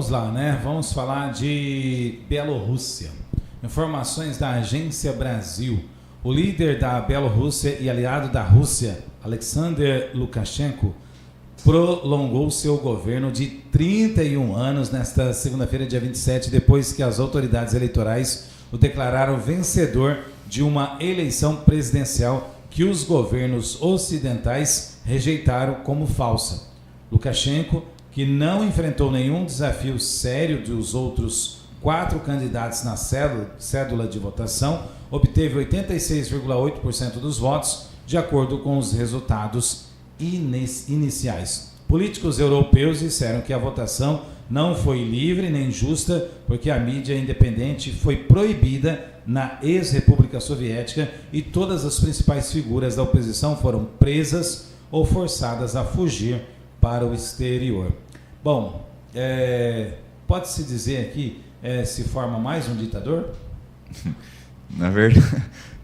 Vamos lá, né? Vamos falar de Bielorrússia. Informações da Agência Brasil. O líder da Bielorrússia e aliado da Rússia, Alexander Lukashenko, prolongou seu governo de 31 anos nesta segunda-feira, dia 27, depois que as autoridades eleitorais o declararam vencedor de uma eleição presidencial que os governos ocidentais rejeitaram como falsa. Lukashenko, que não enfrentou nenhum desafio sério dos outros 4 candidatos na cédula de votação, obteve 86,8% dos votos, de acordo com os resultados iniciais. Políticos europeus disseram que a votação não foi livre nem justa, porque a mídia independente foi proibida na ex-República Soviética e todas as principais figuras da oposição foram presas ou forçadas a fugir para o exterior. Bom, pode-se dizer aqui, se forma mais um ditador?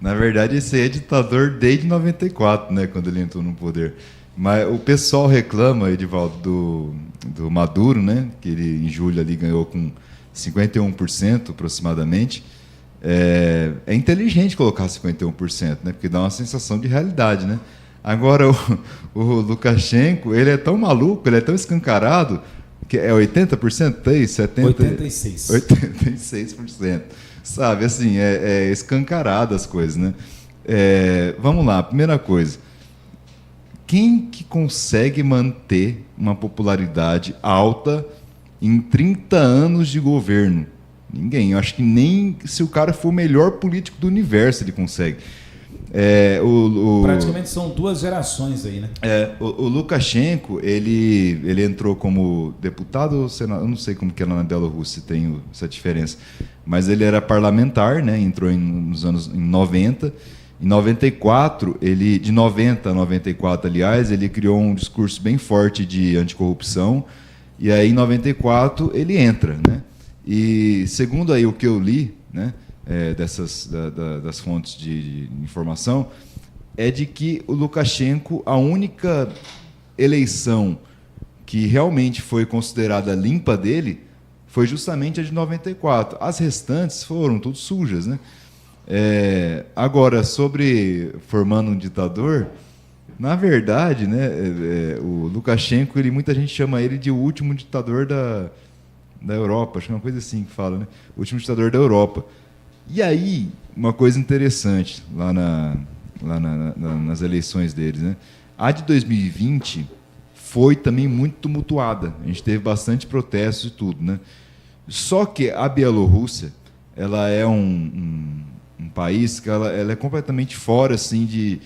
Na verdade, esse é ditador desde 94, né, quando ele entrou no poder. Mas o pessoal reclama, Edivaldo, do Maduro, né, que ele em julho ali ganhou com 51% aproximadamente. É inteligente colocar 51%, né, porque dá uma sensação de realidade, né? Agora, o Lukashenko, ele é tão maluco, ele é tão escancarado, que é 80%? É isso? 86%. Sabe, assim, é escancarado as coisas, né? Vamos lá, primeira coisa. Quem que consegue manter uma popularidade alta em 30 anos de governo? Ninguém. Eu acho que nem se o cara for o melhor político do universo ele consegue. Praticamente são 2 gerações aí, né? O Lukashenko, ele entrou como deputado ou senador, eu não sei como que é lá na Bielorrússia, tem essa diferença, mas ele era parlamentar, né? Entrou nos anos 90. Em 94, de 90 a 94, aliás, ele criou um discurso bem forte de anticorrupção, e aí em 94 ele entra, né? E segundo aí o que eu li, né? Das fontes de informação, é de que o Lukashenko, a única eleição que realmente foi considerada limpa dele foi justamente a de 94. As restantes foram tudo sujas, né? Agora, sobre formando um ditador, na verdade, né, o Lukashenko, muita gente chama ele de o último ditador da Europa, acho que é uma coisa assim que fala, né? O último ditador da Europa. E aí, uma coisa interessante lá nas eleições deles, né? A de 2020 foi também muito tumultuada. A gente teve bastante protestos e tudo, né? Só que a Bielorrússia, ela é um país que ela é completamente fora assim de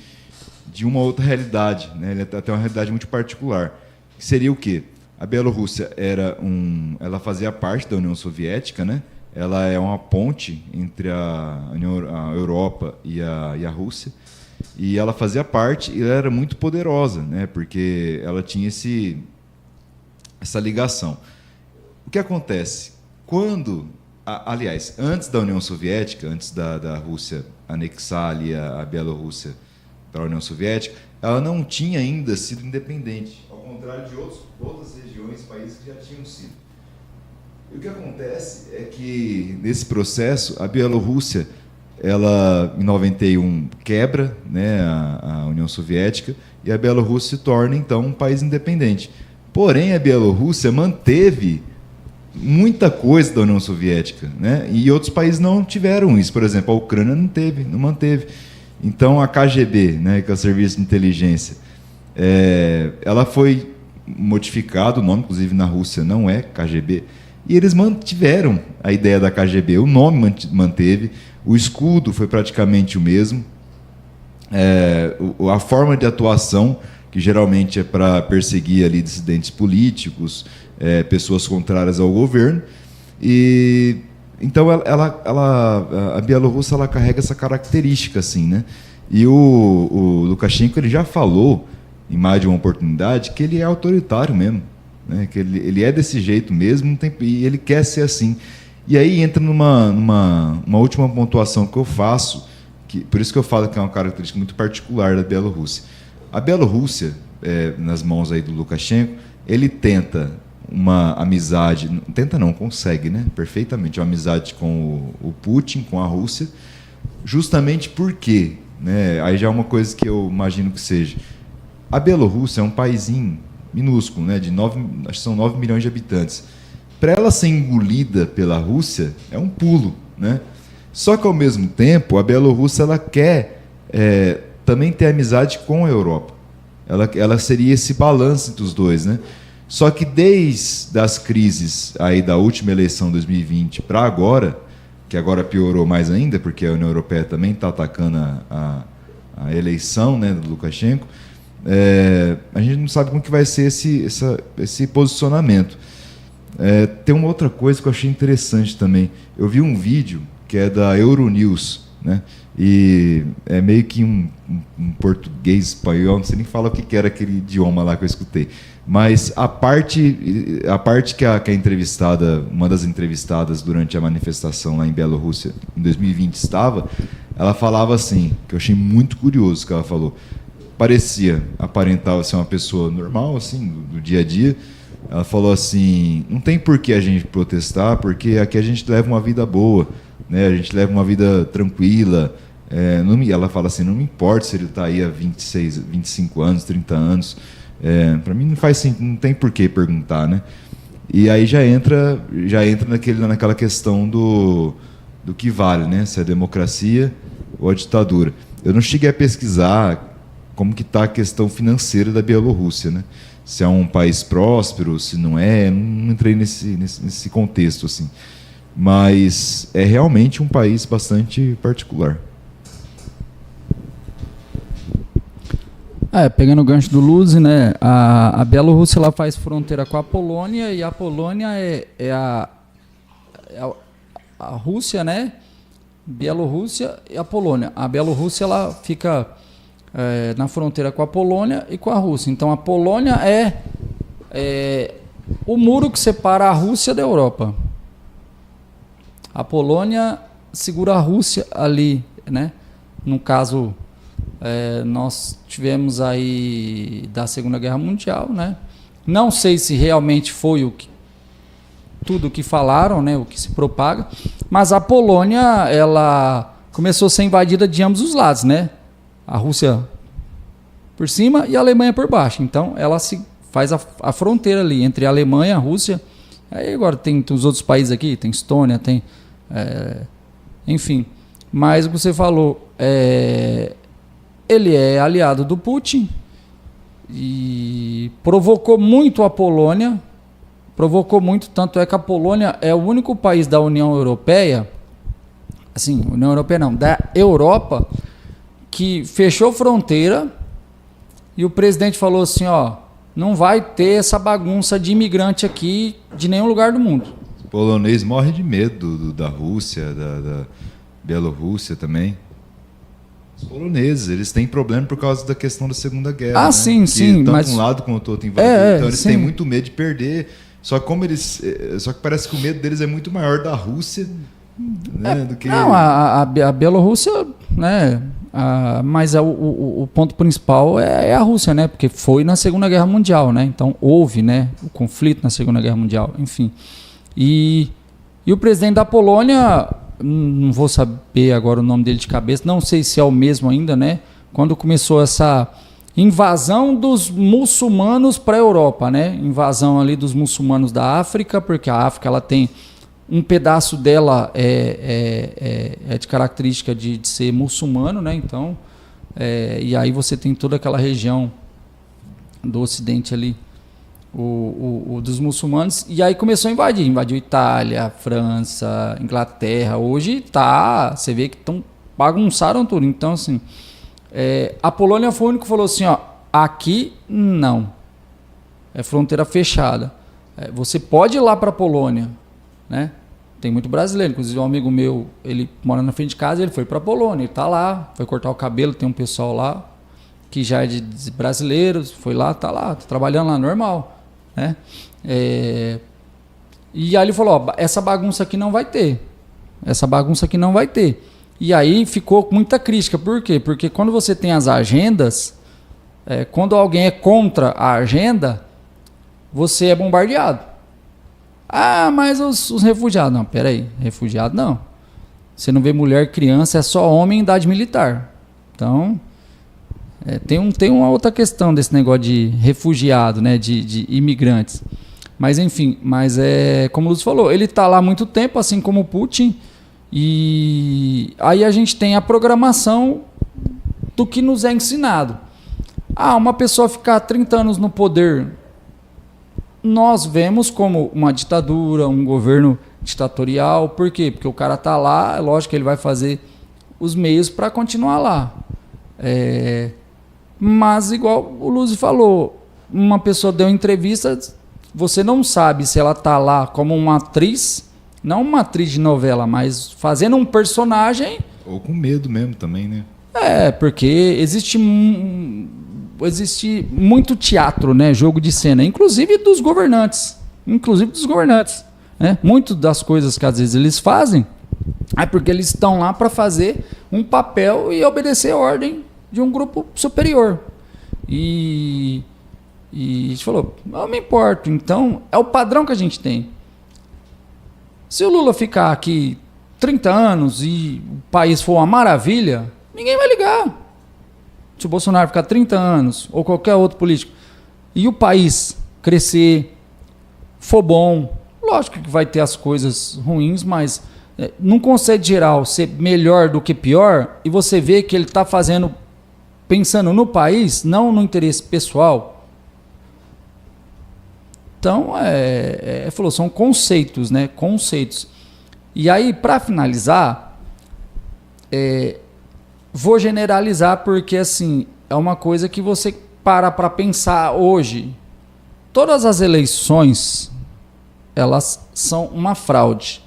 uma outra realidade, né? Ela tem uma realidade muito particular. Que seria o quê? A Bielorrússia ela fazia parte da União Soviética, né? Ela é uma ponte entre a Europa e a Rússia, e ela fazia parte e ela era muito poderosa, né? Porque ela tinha essa ligação. O que acontece? Aliás, antes da União Soviética, antes da Rússia anexar ali a Bielorrússia para a União Soviética, ela não tinha ainda sido independente, ao contrário de outras regiões, países que já tinham sido. E o que acontece é que, nesse processo, a Bielorrússia, ela, em 91, quebra, né, a União Soviética, e a Bielorrússia se torna, então, um país independente. Porém, a Bielorrússia manteve muita coisa da União Soviética, né, e outros países não tiveram isso. Por exemplo, a Ucrânia não manteve. Então, a KGB, né, que é o Serviço de Inteligência, ela foi modificada, o nome, inclusive, na Rússia não é KGB, e eles mantiveram a ideia da KGB, o nome manteve, o escudo foi praticamente o mesmo, a forma de atuação, que geralmente é para perseguir ali dissidentes políticos, pessoas contrárias ao governo, e então a Bielorrússia ela carrega essa característica, assim, né? E o Lukashenko ele já falou em mais de uma oportunidade que ele é autoritário mesmo, né? Que ele é desse jeito mesmo, e ele quer ser assim. E aí entra numa última pontuação que eu faço, por isso que eu falo que é uma característica muito particular da Bielorrússia. A Bielorrússia, nas mãos aí do Lukashenko, ele tenta uma amizade, tenta não, consegue, né? Perfeitamente, uma amizade com o Putin, com a Rússia, justamente porque, né? Aí já é uma coisa que eu imagino que seja. A Bielorrússia é um paizinho minúsculo, né? Acho que são 9 milhões de habitantes. Para ela ser engolida pela Rússia, é um pulo, né? Só que, ao mesmo tempo, a Bielorrússia ela quer também ter amizade com a Europa. Ela seria esse balanço entre os dois, né? Só que desde as crises aí da última eleição 2020 para agora, que agora piorou mais ainda, porque a União Europeia também está atacando a eleição, né, do Lukashenko, a gente não sabe como que vai ser esse posicionamento. Tem uma outra coisa que eu achei interessante também. Eu vi um vídeo que é da Euronews, né? E é meio que um português espanhol, não sei nem falar o que era aquele idioma lá que eu escutei. Mas a parte que a entrevistada, uma das entrevistadas durante a manifestação lá em Bielorrússia, em 2020 estava, ela falava assim, que eu achei muito curioso que ela falou. Aparentava ser uma pessoa normal, assim, do dia a dia. Ela falou assim, não tem por que a gente protestar, porque aqui a gente leva uma vida boa, né? A gente leva uma vida tranquila. Ela fala assim, não me importa se ele está aí há 26, 25 anos, 30 anos. Para mim não faz sentido, não tem por que perguntar, né? E aí já entra naquela questão do que vale, né? Se é a democracia ou a ditadura. Eu não cheguei a pesquisar como que está a questão financeira da Bielorrússia, né? Se é um país próspero, se não é, não entrei nesse contexto, assim. Mas é realmente um país bastante particular. Pegando o gancho do Luzi, né? A Bielorrússia ela faz fronteira com a Polônia e a Polônia é a Rússia, né? Bielorrússia e a Polônia. A Bielorrússia ela fica na fronteira com a Polônia e com a Rússia. Então a Polônia é o muro que separa a Rússia da Europa. A Polônia segura a Rússia ali, né? No caso, nós tivemos aí da Segunda Guerra Mundial, né? Não sei se realmente foi tudo o que falaram, né? O que se propaga, mas a Polônia ela começou a ser invadida de ambos os lados, né? A Rússia por cima e a Alemanha por baixo. Então ela se faz a fronteira ali entre a Alemanha e a Rússia. Aí agora tem os outros países aqui, tem Estônia, tem enfim. Mas o que você falou, ele é aliado do Putin e provocou muito a Polônia, tanto é que a Polônia é o único país da União Europeia, assim, União Europeia não, da Europa, que fechou fronteira e o presidente falou assim, não vai ter essa bagunça de imigrante aqui de nenhum lugar do mundo. O polonês morre de medo da Rússia, da Bielorrússia também. Os poloneses, eles têm problema por causa da questão da Segunda Guerra. Ah, sim, sim. Tanto mas um lado quanto o outro invadido. Então eles têm muito medo de perder. Só que parece que o medo deles é muito maior da Rússia, né, do que... Não, a Bielorrússia, né? Mas o ponto principal é a Rússia, né? Porque foi na Segunda Guerra Mundial, né? Então houve, né, o conflito na Segunda Guerra Mundial, enfim. E o presidente da Polônia, não vou saber agora o nome dele de cabeça, não sei se é o mesmo ainda, né? Quando começou essa invasão dos muçulmanos para a Europa, né? Invasão ali dos muçulmanos da África, porque a África ela tem um pedaço dela de característica de ser muçulmano, né? Então, e aí você tem toda aquela região do Ocidente ali, o dos muçulmanos, e aí começou a invadiu Itália, França, Inglaterra. Hoje você vê que bagunçaram tudo. Então, assim, a Polônia foi o único que falou assim, aqui não, é fronteira fechada. Você pode ir lá para a Polônia, né? Tem muito brasileiro, inclusive um amigo meu, ele mora na frente de casa, ele foi para a Polônia, ele está lá, foi cortar o cabelo, tem um pessoal lá que já é de brasileiros, foi lá, está lá, tá trabalhando lá normal, né? E aí ele falou, essa bagunça aqui não vai ter, e aí ficou muita crítica. Por quê? Porque quando você tem as agendas, quando alguém é contra a agenda, você é bombardeado. Ah, mas os refugiados. Não, peraí, refugiado não. Você não vê mulher, criança, é só homem em idade militar. Então, tem uma outra questão desse negócio de refugiado, né, de imigrantes. Mas enfim, como o Lúcio falou, ele está lá há muito tempo, assim como o Putin, e aí a gente tem a programação do que nos é ensinado. Uma pessoa ficar 30 anos no poder, nós vemos como uma ditadura, um governo ditatorial. Por quê? Porque o cara está lá, é lógico que ele vai fazer os meios para continuar lá. Mas, igual o Lúcio falou, uma pessoa deu entrevista, você não sabe se ela está lá como uma atriz, não uma atriz de novela, mas fazendo um personagem. Ou com medo mesmo também, né? Porque existe muito teatro, né? Jogo de cena, inclusive dos governantes. Né? Muito das coisas que às vezes eles fazem é porque eles estão lá para fazer um papel e obedecer a ordem de um grupo superior. E a gente falou, não me importo. Então, é o padrão que a gente tem. Se o Lula ficar aqui 30 anos e o país for uma maravilha, ninguém vai ligar. Se o Bolsonaro ficar 30 anos, ou qualquer outro político, e o país crescer, for bom, lógico que vai ter as coisas ruins, mas num conceito geral, ser melhor do que pior, e você vê que ele está fazendo, pensando no país, não no interesse pessoal. Então, falou, são conceitos, né? Conceitos. E aí, para finalizar, vou generalizar porque, assim, é uma coisa que você para pensar hoje. Todas as eleições, elas são uma fraude.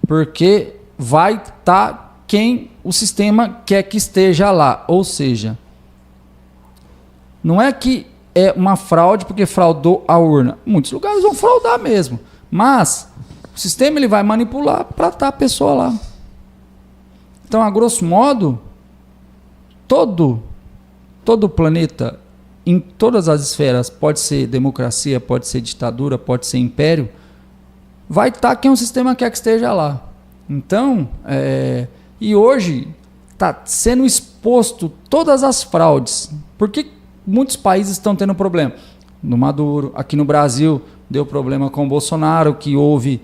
Porque vai estar quem o sistema quer que esteja lá. Ou seja, não é que é uma fraude porque fraudou a urna. Muitos lugares vão fraudar mesmo. Mas o sistema ele vai manipular para estar a pessoa lá. Então, a grosso modo, todo o planeta, em todas as esferas, pode ser democracia, pode ser ditadura, pode ser império, vai estar quem o sistema quer que esteja lá. Então, e hoje está sendo exposto todas as fraudes. Por que muitos países estão tendo problema? No Maduro, aqui no Brasil, deu problema com o Bolsonaro, que houve,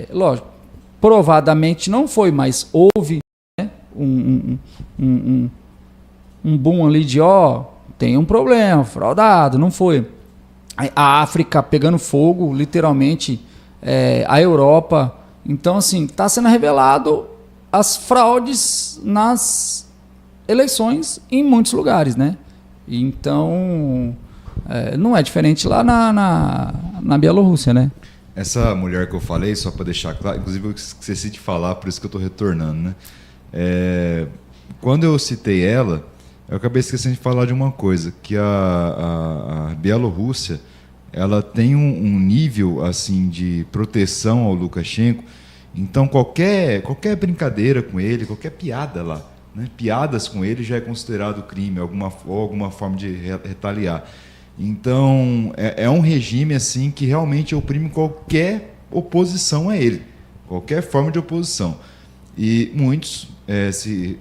lógico, provadamente não foi, mas houve, né, um boom ali de, tem um problema, fraudado, não foi. A África pegando fogo, literalmente, a Europa. Então, assim, está sendo revelado as fraudes nas eleições em muitos lugares, né? Então, não é diferente lá na Bielorrússia, né? Essa mulher que eu falei, só para deixar claro, inclusive eu esqueci de falar, por isso que eu estou retornando, né? Quando eu citei ela, eu acabei esquecendo de falar de uma coisa, que a Bielorrússia, ela tem um nível assim de proteção ao Lukashenko. Então qualquer brincadeira com ele, qualquer piada lá, né? Piadas com ele já é considerado crime, alguma forma de retaliar. Então é um regime assim que realmente oprime qualquer oposição a ele, qualquer forma de oposição. E muitos se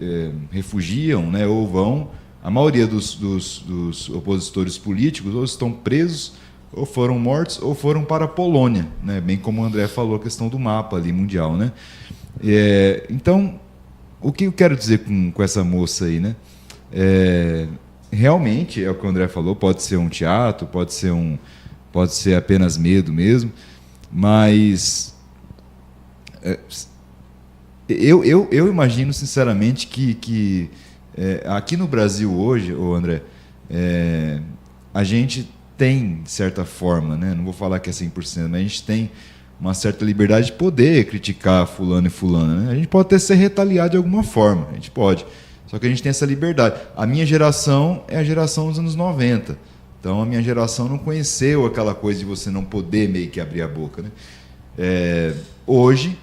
refugiam, né, ou vão. A maioria dos opositores políticos ou estão presos, ou foram mortos, ou foram para a Polônia, né? Bem como o André falou, a questão do mapa ali mundial, né? Então, o que eu quero dizer com essa moça aí, né? Realmente, é o que o André falou, pode ser um teatro, pode ser apenas medo mesmo, mas eu imagino sinceramente que aqui no Brasil hoje, André, a gente tem, de certa forma, né? Não vou falar que é 100%, mas a gente tem uma certa liberdade de poder criticar fulano e fulana, né? A gente pode até ser retaliado de alguma forma, a gente pode. Só que a gente tem essa liberdade. A minha geração é a geração dos anos 90. Então, a minha geração não conheceu aquela coisa de você não poder meio que abrir a boca, né? Hoje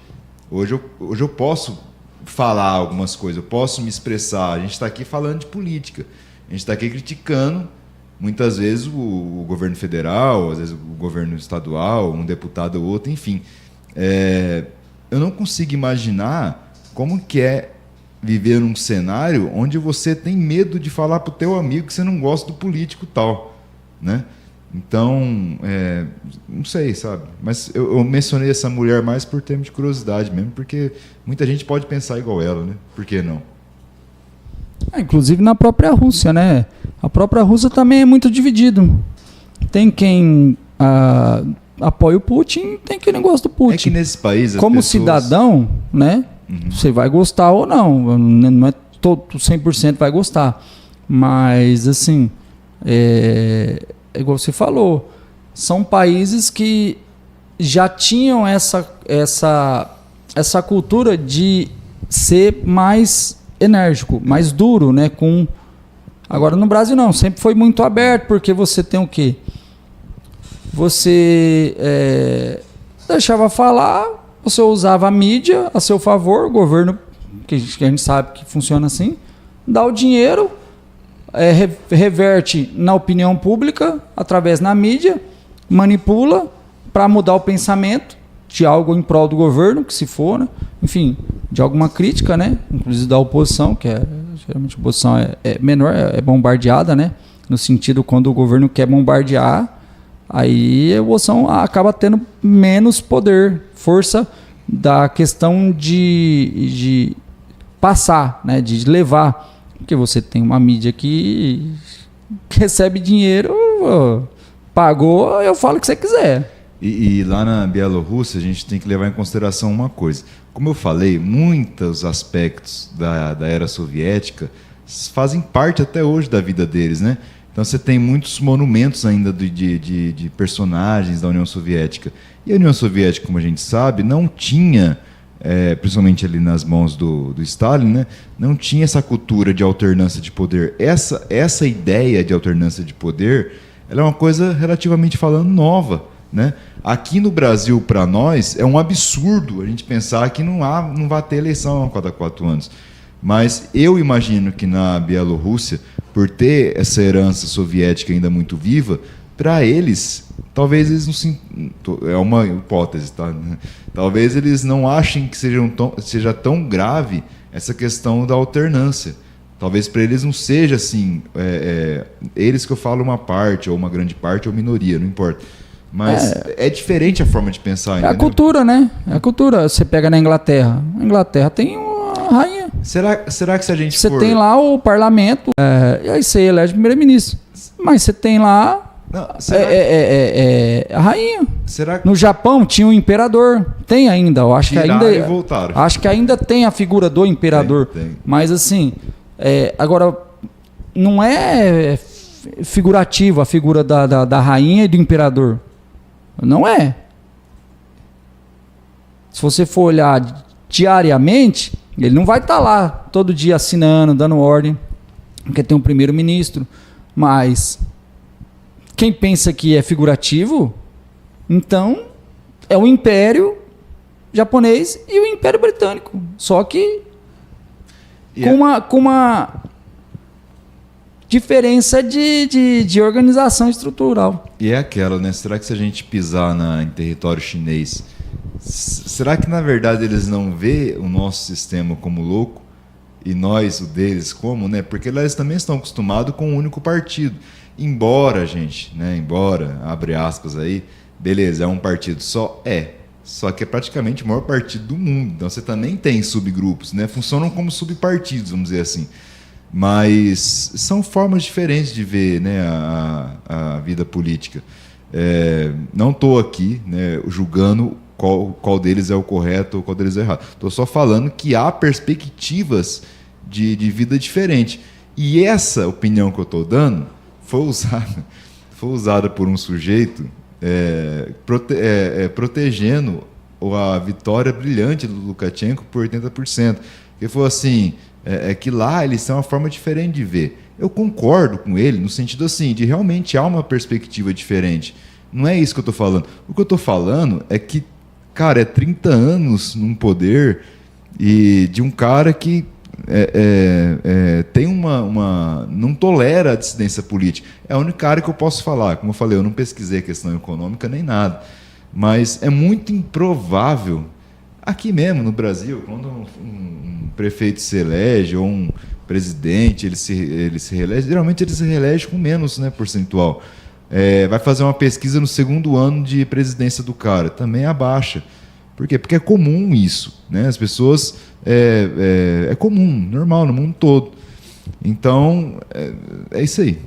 eu posso falar algumas coisas, eu posso me expressar. A gente está aqui falando de política. A gente está aqui criticando Muitas vezes o governo federal, às vezes o governo estadual, um deputado ou outro, enfim. Eu não consigo imaginar como que é viver num cenário onde você tem medo de falar para o teu amigo que você não gosta do político tal, né? Então, não sei, sabe? Mas eu mencionei essa mulher mais por termos de curiosidade mesmo, porque muita gente pode pensar igual ela, né? Por que não? Inclusive na própria Rússia, né? A própria Rússia também é muito dividida. Tem quem apoia o Putin, tem quem não gosta do Putin. É que nesse país como pessoas... cidadão, né? Você vai gostar ou não. Não é todo 100% vai gostar. Mas, assim, igual você falou, são países que já tinham essa cultura de ser mais enérgico, mais duro, né? Agora no Brasil não, sempre foi muito aberto, porque você tem o quê? Você deixava falar, você usava a mídia a seu favor, o governo, que a gente sabe que funciona assim, dá o dinheiro, reverte na opinião pública, através da mídia, manipula para mudar o pensamento de algo em prol do governo, que se for, né? Enfim, de alguma crítica, né? Inclusive da oposição, que geralmente a oposição é menor, é bombardeada, né? No sentido, quando o governo quer bombardear, aí a oposição acaba tendo menos poder, força da questão de passar, né? De levar. Porque você tem uma mídia que recebe dinheiro, pagou, eu falo o que você quiser. E lá na Bielorrússia a gente tem que levar em consideração uma coisa. Como eu falei, muitos aspectos da era soviética fazem parte até hoje da vida deles, né? Então você tem muitos monumentos ainda de personagens da União Soviética. E a União Soviética, como a gente sabe, não tinha, principalmente ali nas mãos do Stalin, né? Não tinha essa cultura de alternância de poder. Essa ideia de alternância de poder, ela é uma coisa relativamente falando nova, né? Aqui no Brasil, para nós, é um absurdo a gente pensar que não vai ter eleição a cada 4 anos. Mas eu imagino que na Bielorrússia, por ter essa herança soviética ainda muito viva, para eles, talvez eles não se... É uma hipótese, tá? Talvez eles não achem que seja tão grave essa questão da alternância. Talvez para eles não seja assim, eles que eu falo uma parte, ou uma grande parte, ou minoria, não importa. Mas é diferente a forma de pensar. É a cultura, né? É a cultura. Você pega na Inglaterra. A Inglaterra tem uma rainha. Será que se a gente Você tem lá o parlamento, e aí você elege o primeiro-ministro. Mas você tem lá a rainha. No Japão tinha o imperador. Tem ainda. Eu acho que ainda. E voltaram. Acho que ainda tem a figura do imperador. Tem. Mas assim, agora não é figurativo a figura da rainha e do imperador. Não é. Se você for olhar diariamente, ele não vai estar lá todo dia assinando, dando ordem, porque tem um primeiro-ministro. Mas quem pensa que é figurativo, então é o Império Japonês e o Império Britânico. Só que com uma diferença de organização estrutural. E é aquela, né? Será que se a gente pisar em território chinês, será que na verdade eles não vê o nosso sistema como louco e nós o deles como, né? Porque lá eles também estão acostumados com um único partido. Embora, gente, né? Embora, abre aspas aí, beleza, é um partido só? Só que é praticamente o maior partido do mundo. Então você também tem subgrupos, né? Funcionam como subpartidos, vamos dizer assim. Mas são formas diferentes de ver, né, a vida política. Não estou aqui, né, julgando qual deles é o correto ou qual deles é o errado. Estou só falando que há perspectivas de vida diferente. E essa opinião que eu estou dando foi usada por um sujeito protegendo a vitória brilhante do Lukashenko por 80%. Ele falou assim... que lá eles são uma forma diferente de ver. Eu concordo com ele no sentido assim, de realmente há uma perspectiva diferente. Não é isso que eu estou falando. O que eu estou falando é que, cara, 30 anos num poder e de um cara que tem não tolera a dissidência política. É a única área que eu posso falar. Como eu falei, eu não pesquisei a questão econômica nem nada. Mas é muito improvável, aqui mesmo no Brasil, quando um prefeito se elege ou um presidente ele se reelege, geralmente ele se reelege com menos, né, percentual. Vai fazer uma pesquisa no segundo ano de presidência do cara, também abaixa. Por quê? Porque é comum isso, né? As pessoas... É comum, normal, no mundo todo. Então, é isso aí.